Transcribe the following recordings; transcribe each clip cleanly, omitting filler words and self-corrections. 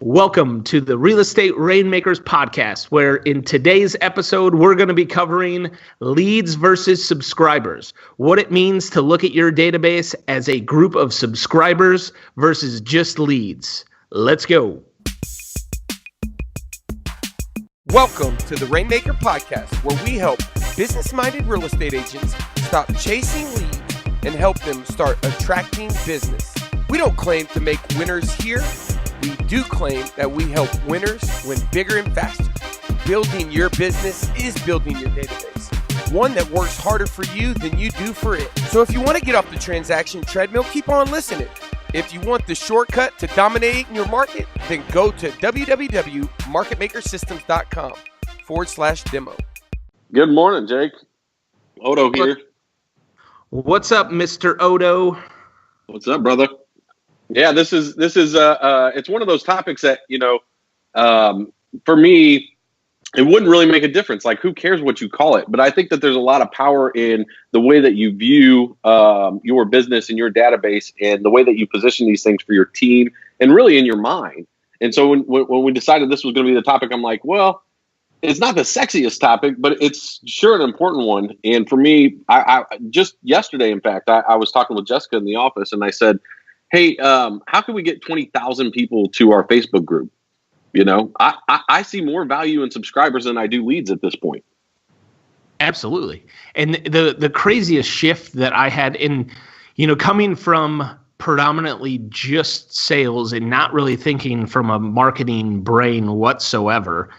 Welcome to the Real Estate Rainmakers podcast, where in today's episode, we're going to be covering leads versus subscribers, what it means to look at your database as a group of subscribers versus just leads. Let's go. Welcome to the Rainmaker podcast, where we help business-minded real estate agents stop chasing leads and help them start attracting business. We don't claim to make winners here. We do claim that we help winners win bigger and faster. Building your business is building your database, one that works harder for you than you do for it. So if you want to get off the transaction treadmill, keep on listening. If you want the shortcut to dominating your market, then go to www.marketmakersystems.com/demo. Good morning, Jake. Odo here. What's up, Mr. Odo? What's up, brother? Yeah, this is it's one of those topics that, for me, it wouldn't really make a difference. Like, who cares what you call it? But I think that there's a lot of power in the way that you view your business and your database and the way that you position these things for your team and really in your mind. And so when we decided this was going to be the topic, I'm like, well, it's not the sexiest topic, but it's sure an important one. And for me, I just yesterday, in fact, I was talking with Jessica in the office and I said, hey, how can we get 20,000 people to our Facebook group? You know, I see more value in subscribers than I do leads at this point. Absolutely. And the craziest shift that I had in, coming from predominantly just sales and not really thinking from a marketing brain whatsoever,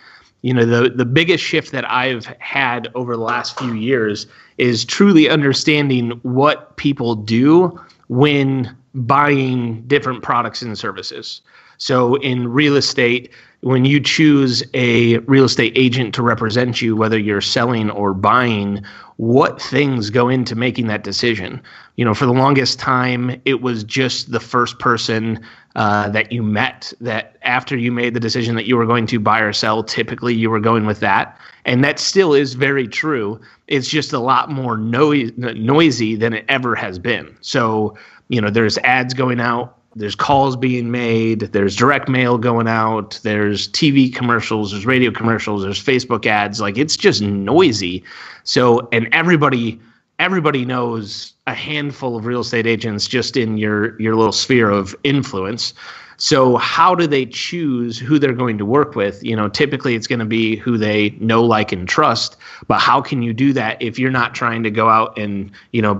the biggest shift that I've had over the last few years is truly understanding what people do when buying different products and services. So in real estate, when you choose a real estate agent to represent you, whether you're selling or buying, what things go into making that decision? For the longest time, it was just the first person that you met that after you made the decision that you were going to buy or sell, typically you were going with that. And that still is very true. It's just a lot more noisy than it ever has been. So, there's ads going out, there's calls being made, there's direct mail going out, there's TV commercials, there's radio commercials, there's Facebook ads. Like, it's just noisy. So, and everybody knows a handful of real estate agents just in your little sphere of influence. So how do they choose who they're going to work with? Typically it's going to be who they know, like, and trust. But how can you do that if you're not trying to go out and,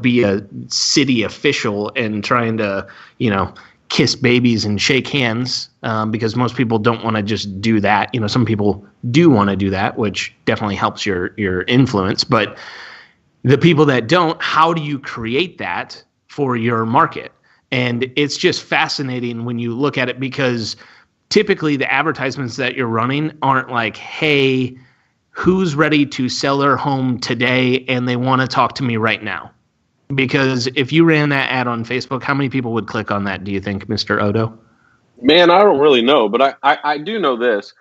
be a city official and trying to, kiss babies and shake hands? Because most people don't want to just do that. Some people do want to do that, which definitely helps your influence. But the people that don't, how do you create that for your market? And it's just fascinating when you look at it, because typically the advertisements that you're running aren't like, hey, who's ready to sell their home today and they want to talk to me right now? Because if you ran that ad on Facebook, how many people would click on that, do you think, Mr. Odo? Man, I don't really know, but I do know this.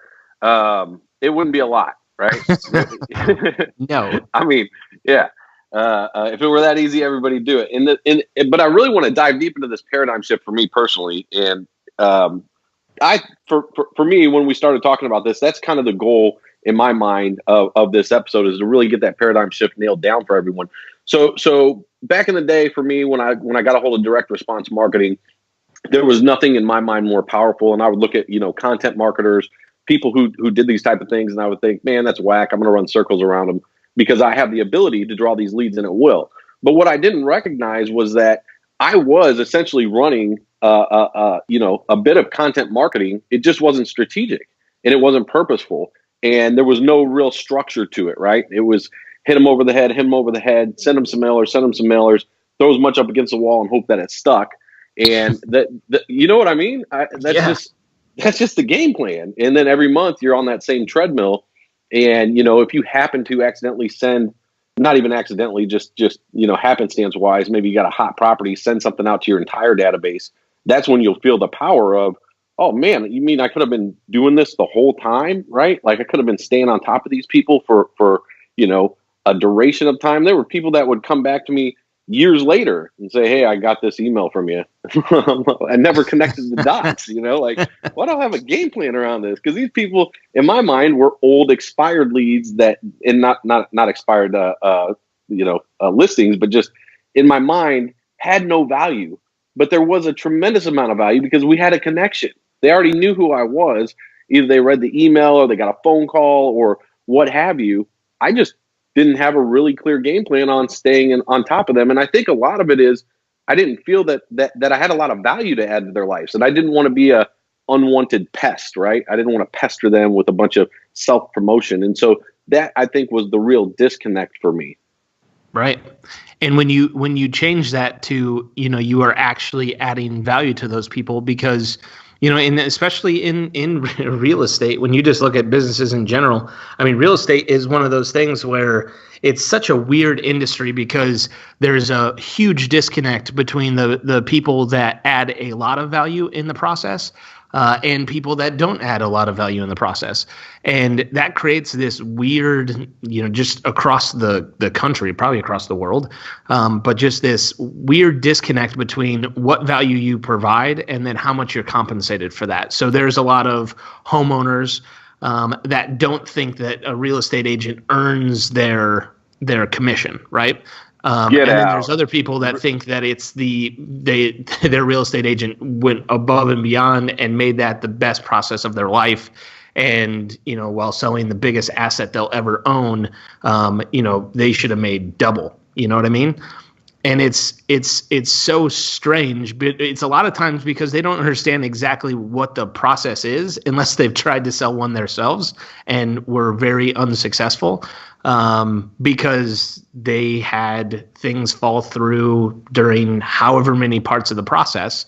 It wouldn't be a lot, right? No. I mean, yeah. If it were that easy, everybody'd do it. But I really want to dive deep into this paradigm shift for me personally. And for me, when we started talking about this, that's kind of the goal in my mind of this episode, is to really get that paradigm shift nailed down for everyone. So back in the day, for me, when I got a hold of direct response marketing, there was nothing in my mind more powerful. And I would look at content marketers, people who did these type of things, and I would think, man, that's whack. I'm going to run circles around them, because I have the ability to draw these leads and it will. But what I didn't recognize was that I was essentially running, a bit of content marketing. It just wasn't strategic and it wasn't purposeful, and there was no real structure to it, right? It was hit them over the head, send them some mailers, throw as much up against the wall and hope that it stuck. And you know what I mean? That's just the game plan. And then every month you're on that same treadmill. And, if you happen to accidentally send, not even accidentally, just happenstance wise, maybe you got a hot property, send something out to your entire database. That's when you'll feel the power of, oh man, you mean I could have been doing this the whole time, right? Like, I could have been staying on top of these people for a duration of time. There were people that would come back to me years later and say, hey, I got this email from you. I never connected the dots, like, why don't I have a game plan around this? Because these people, in my mind, were old expired leads and not expired, listings, but just in my mind had no value. But there was a tremendous amount of value because we had a connection. They already knew who I was. Either they read the email or they got a phone call or what have you. I just didn't have a really clear game plan on staying on top of them. And I think a lot of it is I didn't feel that I had a lot of value to add to their lives. And I didn't want to be a unwanted pest, right? I didn't want to pester them with a bunch of self-promotion. And so that, I think, was the real disconnect for me. Right. And when you change that to, you are actually adding value to those people because, and especially in real estate, when you just look at businesses in general, I mean, real estate is one of those things where it's such a weird industry because there's a huge disconnect between the people that add a lot of value in the process and people that don't add a lot of value in the process. And that creates this weird, just across the country, probably across the world, but just this weird disconnect between what value you provide and then how much you're compensated for that. So there's a lot of homeowners that don't think that a real estate agent earns their commission, right? And then there's other people that think that it's their real estate agent went above and beyond and made that the best process of their life. And, while selling the biggest asset they'll ever own, they should have made double. You know what I mean? And it's so strange, but it's a lot of times because they don't understand exactly what the process is unless they've tried to sell one themselves and were very unsuccessful because they had things fall through during however many parts of the process.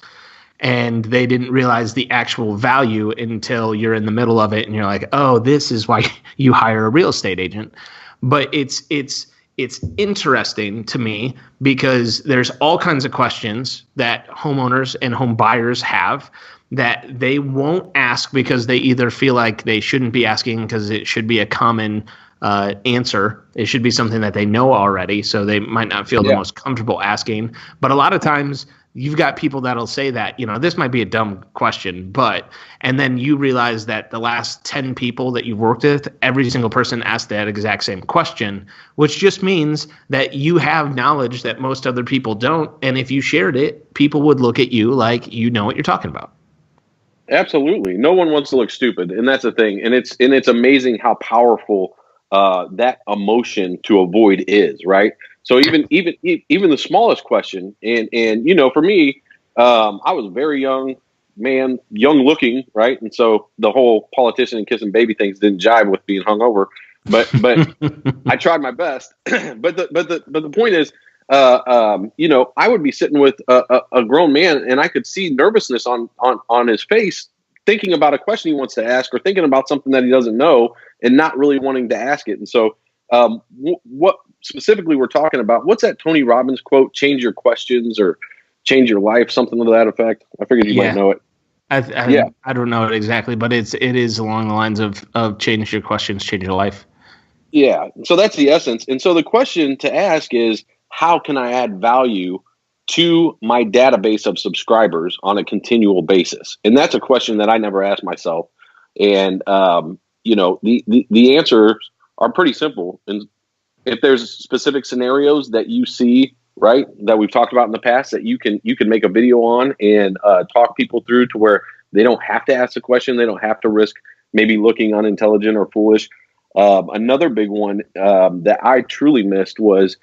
And they didn't realize the actual value until you're in the middle of it and you're like, oh, this is why you hire a real estate agent. But it's interesting to me because there's all kinds of questions that homeowners and home buyers have that they won't ask because they either feel like they shouldn't be asking because it should be a common answer. It should be something that they know already, so they might not feel the most comfortable asking. But a lot of times you've got people that'll say that, this might be a dumb question, and then you realize that the last 10 people that you've worked with, every single person asked that exact same question, which just means that you have knowledge that most other people don't. And if you shared it, people would look at you like you know what you're talking about. Absolutely. No one wants to look stupid. And that's the thing. And it's amazing how powerful that emotion to avoid is, right? So even the smallest question, and for me, I was very young looking, right? And so the whole politician and kissing baby things didn't jive with being hungover, but I tried my best. but the point is, I would be sitting with a grown man, and I could see nervousness on his face, thinking about a question he wants to ask or thinking about something that he doesn't know and not really wanting to ask it. And so what specifically we're talking about, what's that Tony Robbins quote, change your questions or change your life, something to that effect? I figured you might know it. I don't know it exactly, but it is along the lines of change your questions, change your life. Yeah. So that's the essence. And so the question to ask is, how can I add value to my database of subscribers on a continual basis? And that's a question that I never asked myself. And, the answers are pretty simple. And if there's specific scenarios that you see, right, that we've talked about in the past that you can make a video on and talk people through to where they don't have to ask a question. They don't have to risk maybe looking unintelligent or foolish. Another big one that I truly missed was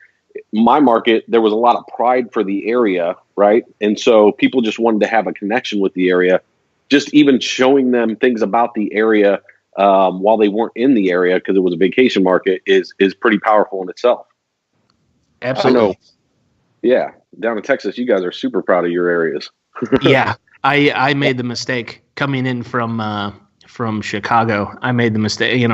my market. There was a lot of pride for the area, right? And so people just wanted to have a connection with the area. Just even showing them things about the area while they weren't in the area because it was a vacation market is pretty powerful in itself. Absolutely. I know. Yeah. Down in Texas, you guys are super proud of your areas. Yeah. I made the mistake coming in from Chicago. I made the mistake,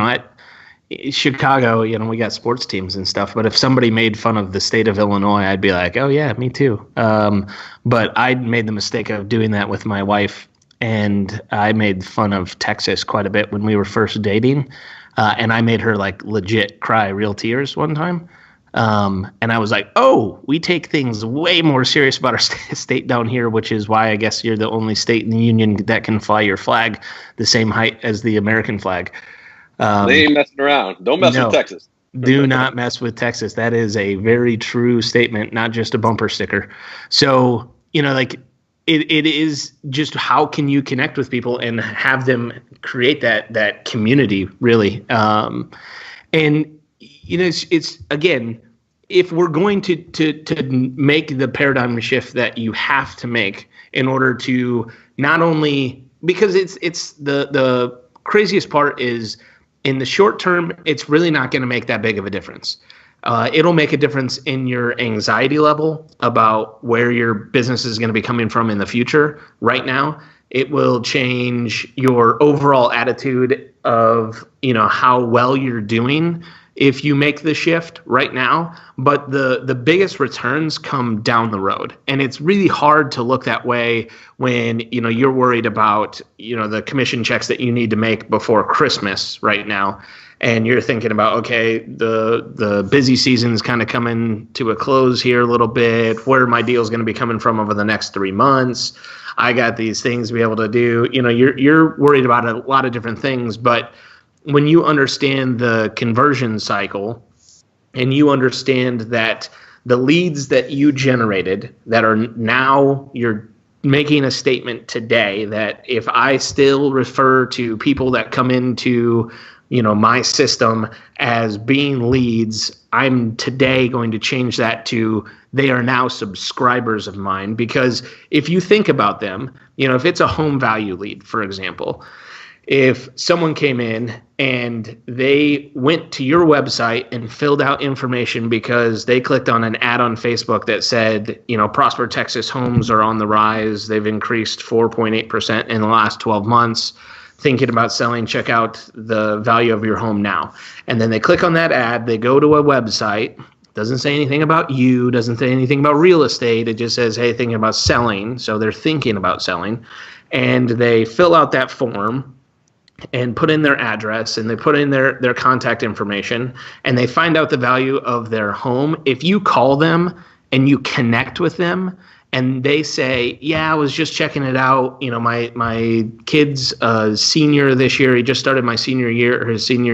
Chicago, we got sports teams and stuff, but if somebody made fun of the state of Illinois, I'd be like, oh yeah, me too. But I made the mistake of doing that with my wife, and I made fun of Texas quite a bit when we were first dating. And I made her like legit cry real tears one time. And I was like, oh, we take things way more serious about our state down here, which is why I guess you're the only state in the union that can fly your flag the same height as the American flag. They ain't messing around. Don't mess with Texas. Do not mess with Texas. That is a very true statement, not just a bumper sticker. So, like it is just how can you connect with people and have them create that community, really. And it's again, if we're going to make the paradigm shift that you have to make in order to not only, because it's the craziest part is in the short term, it's really not going to make that big of a difference. It'll make a difference in your anxiety level about where your business is going to be coming from in the future. Right now, it will change your overall attitude of, how well you're doing if you make the shift right now. But the biggest returns come down the road. And it's really hard to look that way when, you're worried about, the commission checks that you need to make before Christmas right now. And you're thinking about, okay, the busy season is kind of coming to a close here a little bit. Where my deal is going to be coming from over the next 3 months. I got these things to be able to do. You're worried about a lot of different things. But when you understand the conversion cycle and you understand that the leads that you generated that are now, you're making a statement today that if I still refer to people that come into my system as being leads, I'm today going to change that to they are now subscribers of mine. Because if you think about them, if it's a home value lead, for example, if someone came in and they went to your website and filled out information because they clicked on an ad on Facebook that said, Prosper Texas homes are on the rise. They've increased 4.8% in the last 12 months. Thinking about selling, check out the value of your home now. And then they click on that ad, they go to a website, doesn't say anything about you, doesn't say anything about real estate. It just says, hey, thinking about selling. So they're thinking about selling. And they fill out that form and put in their address and they put in their contact information and they find out the value of their home. If you call them and you connect with them, and they say, yeah, I was just checking it out. My kid's senior this year. He just started his senior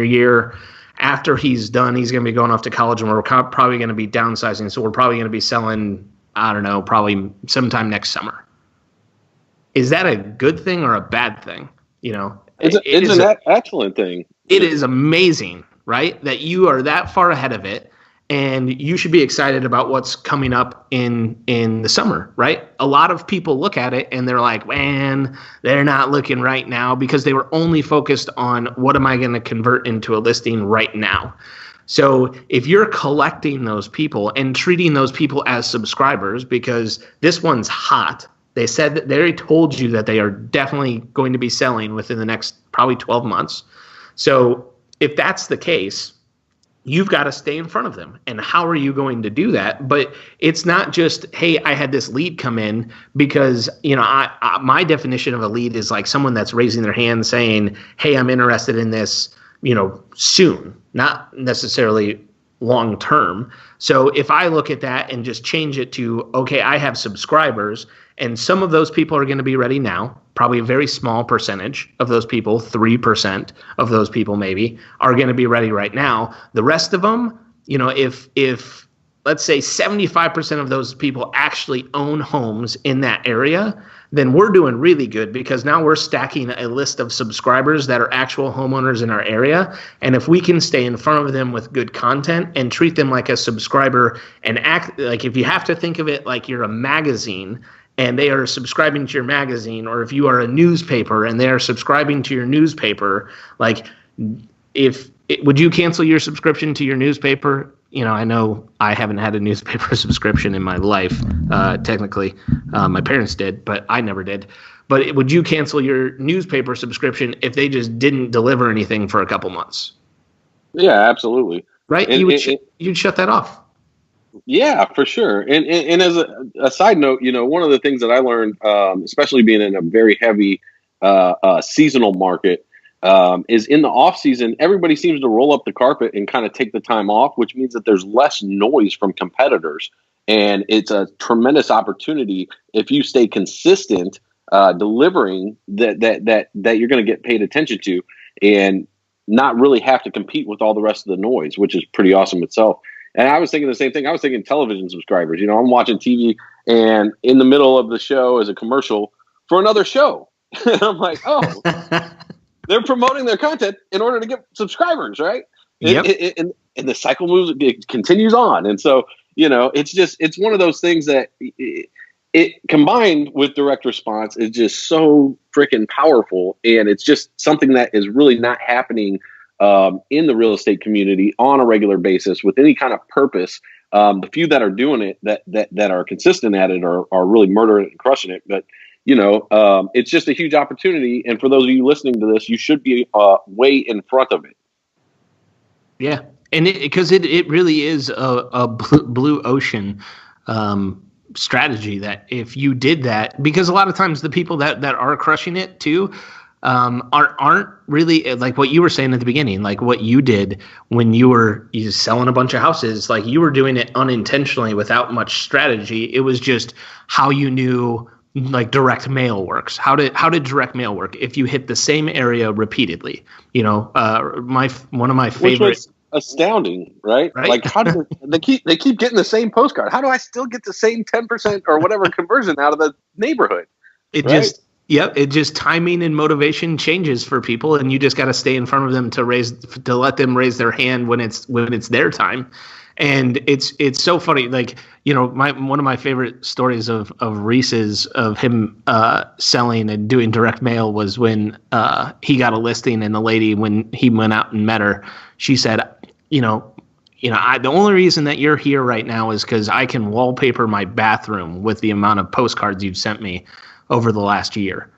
year. After he's done, he's going to be going off to college, and we're probably going to be downsizing. So we're probably going to be selling, I don't know, probably sometime next summer. Is that a good thing or a bad thing? It's an excellent thing. It is amazing, right? That you are that far ahead of it. And you should be excited about what's coming up in the summer, right? A lot of people look at it and they're like, man, they're not looking right now because they were only focused on what am I going to convert into a listing right now. So if you're collecting those people and treating those people as subscribers, because this one's hot, they said that they already told you that they are definitely going to be selling within the next probably 12 months. So if that's the case, you've got to stay in front of them. And how are you going to do that? But it's not just, hey, I had this lead come in, because, my definition of a lead is like someone that's raising their hand saying, hey, I'm interested in this, soon, not necessarily long term. So if I look at that and just change it to, okay, I have subscribers, and some of those people are going to be ready now. Probably a very small percentage of those people, 3% of those people maybe, are going to be ready right now. The rest of them, if let's say 75% of those people actually own homes in that area, then we're doing really good, because now we're stacking a list of subscribers that are actual homeowners in our area. And if we can stay in front of them with good content and treat them like a subscriber and act like, if you have to think of it like you're a magazine and they are subscribing to your magazine, or if you are a newspaper and they are subscribing to your newspaper, like would you cancel your subscription to your newspaper? I know I haven't had a newspaper subscription in my life. Technically, my parents did, but I never did. But would you cancel your newspaper subscription if they just didn't deliver anything for a couple months? Yeah, absolutely. Right? You'd shut that off. Yeah, for sure. And as a side note, one of the things that I learned, especially being in a very heavy seasonal market, is in the off season, everybody seems to roll up the carpet and kind of take the time off, which means that there's less noise from competitors. And it's a tremendous opportunity if you stay consistent, delivering that you're going to get paid attention to and not really have to compete with all the rest of the noise, which is pretty awesome itself. And I was thinking the same thing. I was thinking television subscribers. You know, I'm watching TV and in the middle of the show is a commercial for another show. And I'm like, oh, they're promoting their content in order to get subscribers, right? Yep. And the cycle moves, it continues on. And so, you know, it's one of those things that it combined with direct response is just so freaking powerful. And it's just something that is really not happening in the real estate community on a regular basis with any kind of purpose. The few that are doing it, that are consistent at it are really murdering it and crushing it. But, you know, it's just a huge opportunity. And for those of you listening to this, you should be way in front of it. Yeah. And because it really is a blue ocean strategy that if you did that, because a lot of times the people that are crushing it too aren't really like what you were saying at the beginning, like what you did when you were selling a bunch of houses, like you were doing it unintentionally without much strategy. It was just how you knew like direct mail works. How did direct mail work? If you hit the same area repeatedly, you know, one of my favorites. Astounding, right? Like how do they keep getting the same postcard? How do I still get the same 10% or whatever conversion out of the neighborhood? It just timing and motivation changes for people, and you just got to stay in front of them to let them raise their hand when it's their time. And it's so funny, like, you know, one of my favorite stories of Reese's of him selling and doing direct mail was when he got a listing, and the lady, when he went out and met her, she said, the only reason that you're here right now is because I can wallpaper my bathroom with the amount of postcards you've sent me over the last year.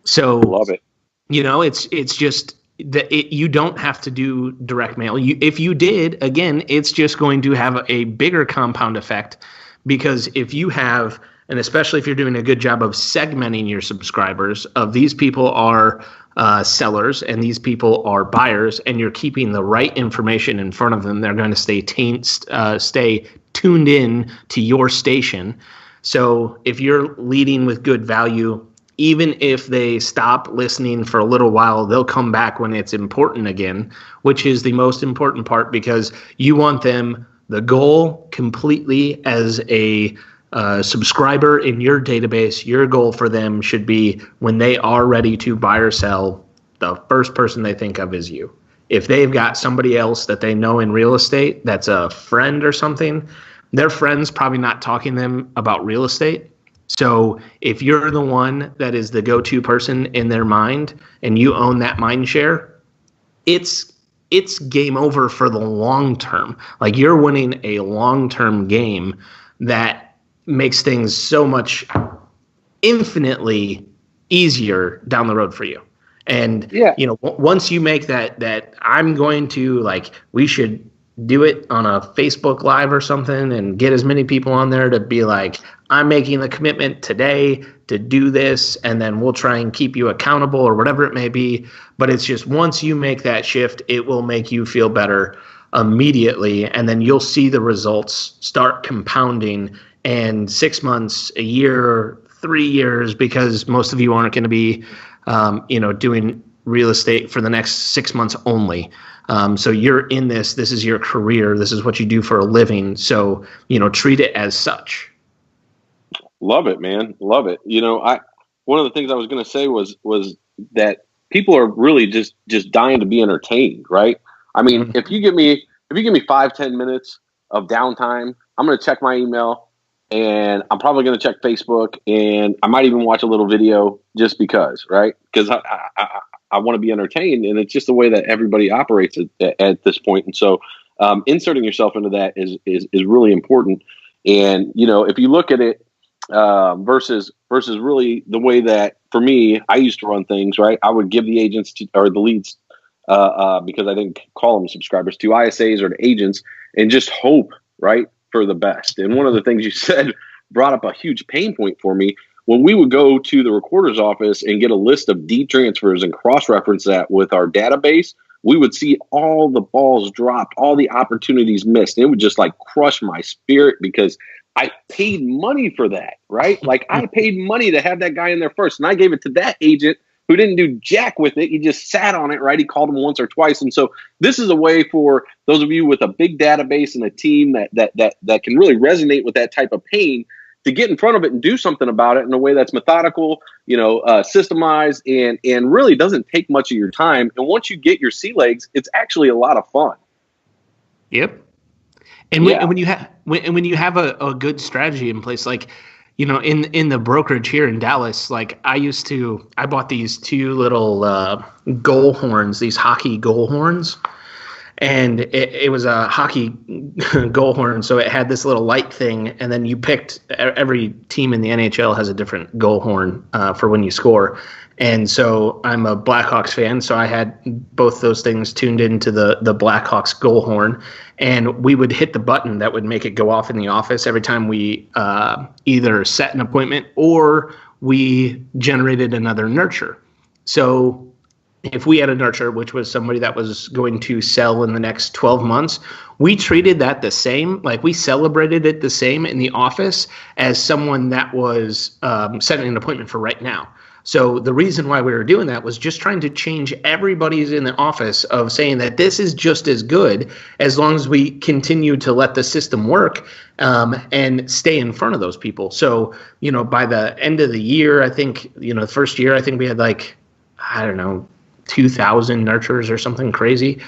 So love it. You know, it's just that you don't have to do direct mail. If you did, again, it's just going to have a bigger compound effect, because if you have, and especially if you're doing a good job of segmenting your subscribers, of these people are sellers and these people are buyers, and you're keeping the right information in front of them, they're going to stay tuned in to your station. So if you're leading with good value, even if they stop listening for a little while, they'll come back when it's important again, which is the most important part, because you want them, the goal completely as a subscriber in your database, your goal for them should be when they are ready to buy or sell, the first person they think of is you. If they've got somebody else that they know in real estate that's a friend or something, their friend's probably not talking to them about real estate. So if you're the one that is the go-to person in their mind and you own that mind share, it's game over for the long term. Like, you're winning a long-term game that makes things so much infinitely easier down the road for you. And, you know, once you make that I'm going to, like, we should do it on a Facebook Live or something and get as many people on there to be like, I'm making the commitment today to do this, and then we'll try and keep you accountable or whatever it may be. But it's just, once you make that shift, it will make you feel better immediately, and then you'll see the results start compounding. And 6 months, a year, 3 years, because most of you aren't going to be, doing real estate for the next 6 months only. So you're in this is your career. This is what you do for a living. So, you know, treat it as such. Love it, man. Love it. You know, one of the things I was going to say was that people are really just dying to be entertained, right? I mean, if you give me 5-10 minutes of downtime, I'm going to check my email, and I'm probably going to check Facebook, and I might even watch a little video just because, right? Because I want to be entertained, and it's just the way that everybody operates at this point. And so inserting yourself into that is really important. And, you know, if you look at it versus really the way that, for me, I used to run things, right? I would give the agents or the leads, because I didn't call them subscribers, to ISAs or to agents, and just hope, right, for the best. And one of the things you said brought up a huge pain point for me, when we would go to the recorder's office and get a list of D transfers and cross-reference that with our database, we would see all the balls dropped, all the opportunities missed. And it would just like crush my spirit because I paid money for that, right? Like I paid money to have that guy in there first. And I gave it to that agent who didn't do jack with it. He just sat on it, right? He called him once or twice. And so this is a way for those of you with a big database and a team that can really resonate with that type of pain to get in front of it and do something about it in a way that's methodical, systemized, and really doesn't take much of your time. And once you get your sea legs, it's actually a lot of fun. Yep. And when you have a good strategy in place, like, in the brokerage here in Dallas, like I bought these two little goal horns, these hockey goal horns. And it was a hockey goal horn, so it had this little light thing, and then you picked – every team in the NHL has a different goal horn for when you score. And so I'm a Blackhawks fan, so I had both those things tuned into the Blackhawks Go Horn, and we would hit the button that would make it go off in the office every time we either set an appointment or we generated another nurture. So – if we had a nurture, which was somebody that was going to sell in the next 12 months, we treated that the same. Like we celebrated it the same in the office as someone that was setting an appointment for right now. So the reason why we were doing that was just trying to change everybody's in the office of saying that this is just as good as long as we continue to let the system work and stay in front of those people. So, by the end of the year, I think, the first year, I think we had 2,000 nurtures or something crazy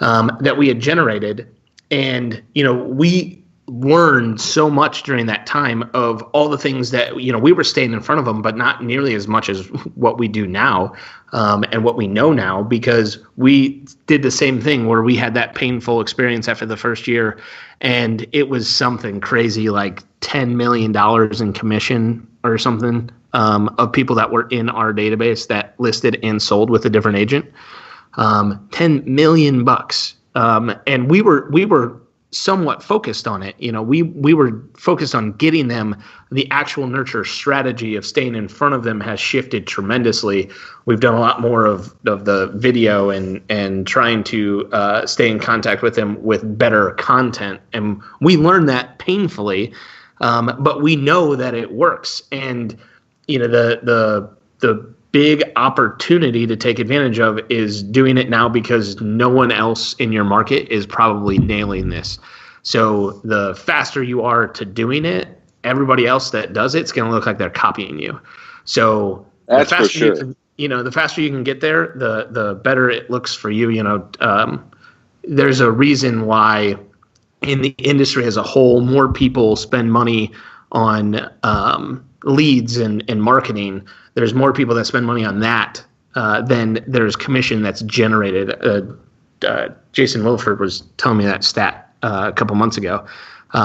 that we had generated. And, we learned so much during that time of all the things that, we were staying in front of them, but not nearly as much as what we do now and what we know now, because we did the same thing where we had that painful experience after the first year. And it was something crazy, like $10 million in commission or something. Of people that were in our database that listed and sold with a different agent, $10 million bucks. And we were somewhat focused on it. We were focused on getting them. The actual nurture strategy of staying in front of them has shifted tremendously. We've done a lot more of the video and trying to stay in contact with them with better content. And we learned that painfully, but we know that it works. And the big opportunity to take advantage of is doing it now because no one else in your market is probably nailing this. So the faster you are to doing it, everybody else that does it's going to look like they're copying you. So that's for sure. The faster you can get there, the better it looks for you. There's a reason why in the industry as a whole, more people spend money on leads and marketing. There's more people that spend money on that than there's commission that's generated. Jason Wilford was telling me that stat a couple months ago,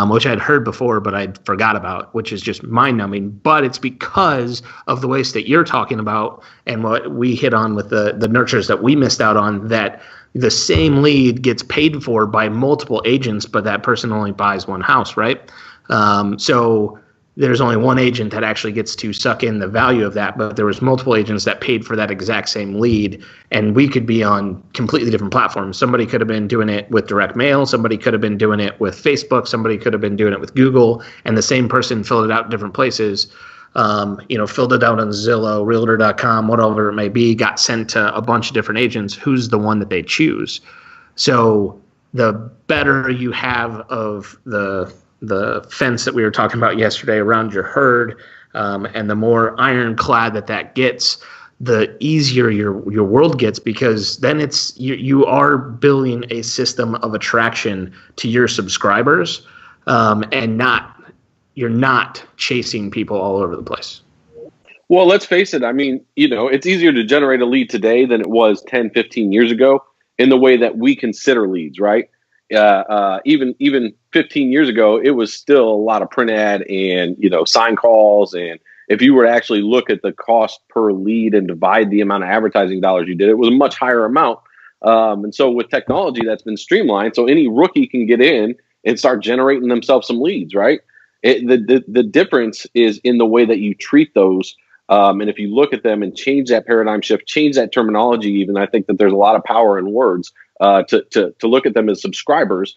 which I'd heard before, but I'd forgot about, which is just mind-numbing. But it's because of the waste that you're talking about and what we hit on with the nurtures that we missed out on, that the same lead gets paid for by multiple agents, but that person only buys one house, right? So there's only one agent that actually gets to suck in the value of that, but there was multiple agents that paid for that exact same lead, and we could be on completely different platforms. Somebody could have been doing it with direct mail, somebody could have been doing it with Facebook, somebody could have been doing it with Google, and the same person filled it out in different places. Filled it out on Zillow, Realtor.com, whatever it may be, got sent to a bunch of different agents. Who's the one that they choose? So the better you have of the fence that we were talking about yesterday around your herd, and the more ironclad that gets, the easier your world gets, because then it's you are building a system of attraction to your subscribers, and you're not chasing people all over the place. Well, let's face it. I mean, it's easier to generate a lead today than it was 10, 15 years ago in the way that we consider leads, right? Even 15 years ago, it was still a lot of print ad and, sign calls. And if you were to actually look at the cost per lead and divide the amount of advertising dollars you did, it was a much higher amount. And so with technology, that's been streamlined. So any rookie can get in and start generating themselves some leads, right? The difference is in the way that you treat those. And if you look at them and change that paradigm shift, change that terminology, even, I think that there's a lot of power in words to look at them as subscribers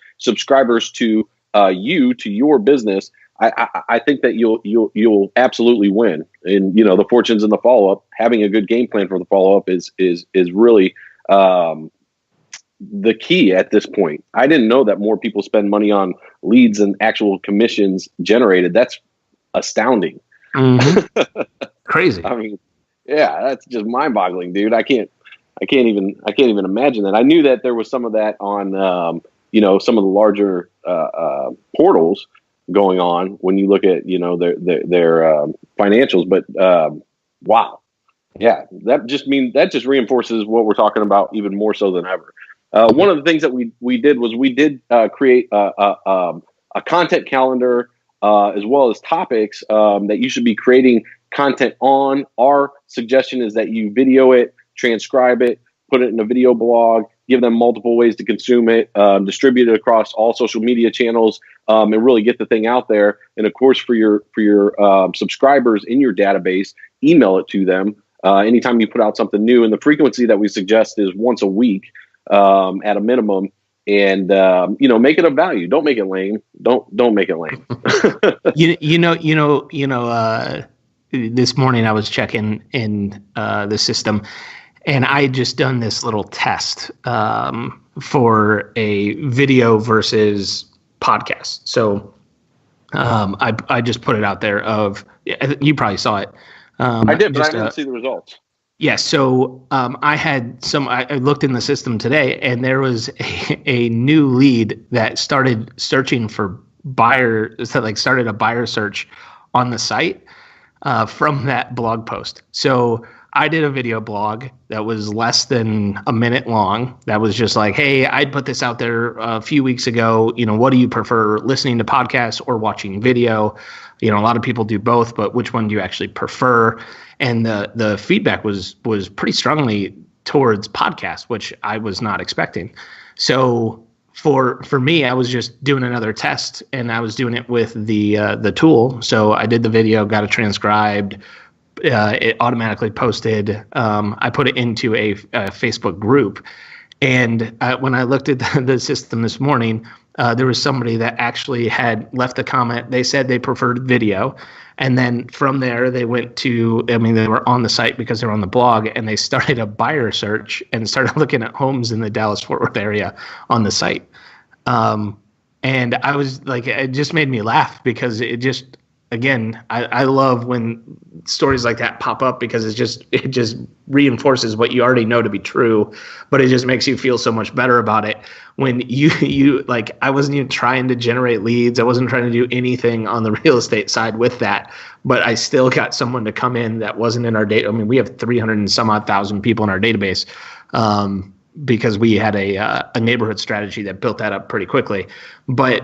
to you, to your business. I think that you'll absolutely win. And the fortunes in the follow up, having a good game plan for the follow up is really the key at this point. I didn't know that more people spend money on leads and actual commissions generated. That's astounding. Mm-hmm. Crazy. I mean, yeah, that's just mind boggling, dude. I can't even imagine that. I knew that there was some of that on, some of the larger portals going on when you look at, their financials, but wow. Yeah, that just reinforces what we're talking about even more so than ever. One of the things that we did was create a content calendar as well as topics that you should be creating content on. Our suggestion is that you video it, transcribe it, put it in a video blog, give them multiple ways to consume it, distribute it across all social media channels, and really get the thing out there. And of course, for your subscribers in your database, email it to them anytime you put out something new. And the frequency that we suggest is once a week at a minimum. And make it of value. Don't make it lame. Don't make it lame. This morning I was checking in the system, and I had just done this little test for a video versus podcast. So I just put it out there. You probably saw it. I did, but I didn't see the results. Yeah, so I looked in the system today, and there was a new lead that started searching for buyers, that started a buyer search on the site from that blog post. So I did a video blog that was less than a minute long. That was just like, hey, I put this out there a few weeks ago. What do you prefer, listening to podcasts or watching video? A lot of people do both, but which one do you actually prefer? And the feedback was pretty strongly towards podcasts, which I was not expecting. So for me, I was just doing another test, and I was doing it with the tool. So I did the video, got it transcribed. It automatically posted. I put it into a Facebook group. And when I looked at the system this morning, there was somebody that actually had left a comment. They said they preferred video. And then from there, they went to, they were on the site because they were on the blog, and they started a buyer search and started looking at homes in the Dallas-Fort Worth area on the site. And I was like, it just made me laugh because it just, again, I love when stories like that pop up because it just reinforces what you already know to be true, but it just makes you feel so much better about it when you like, I wasn't even trying to generate leads. I wasn't trying to do anything on the real estate side with that, but I still got someone to come in that wasn't in our data. We have 300 and some odd thousand people in our database because we had a neighborhood strategy that built that up pretty quickly. But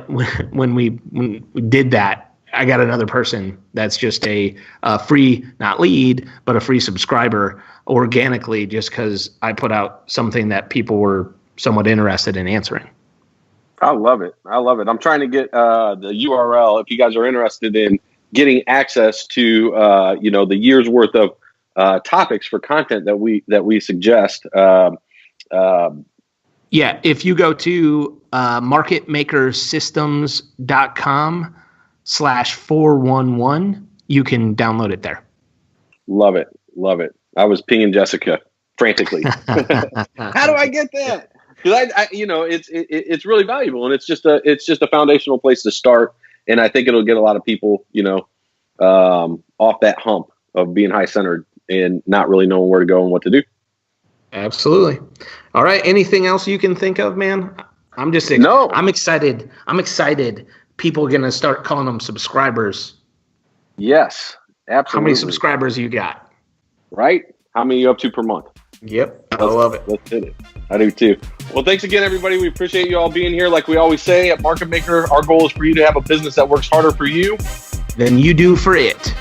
when we did that, I got another person that's just a free, not lead, but a free subscriber organically just because I put out something that people were somewhat interested in answering. I love it. I'm trying to get the URL if you guys are interested in getting access to the year's worth of topics for content that we suggest. Yeah, if you go to marketmakersystems.com/411, you can download it there. Love it. I was pinging Jessica frantically. How do I get that? Because it's really valuable, and it's just a foundational place to start. And I think it'll get a lot of people, off that hump of being high centered and not really knowing where to go and what to do. Absolutely. All right. Anything else you can think of, man? I'm excited. I'm excited. People are going to start calling them subscribers. Yes, absolutely. How many subscribers you got? Right? How many are you up to per month? Yep. I love it. Let's hit it. I do too. Well, thanks again, everybody. We appreciate you all being here. Like we always say at Market Maker, our goal is for you to have a business that works harder for you than you do for it.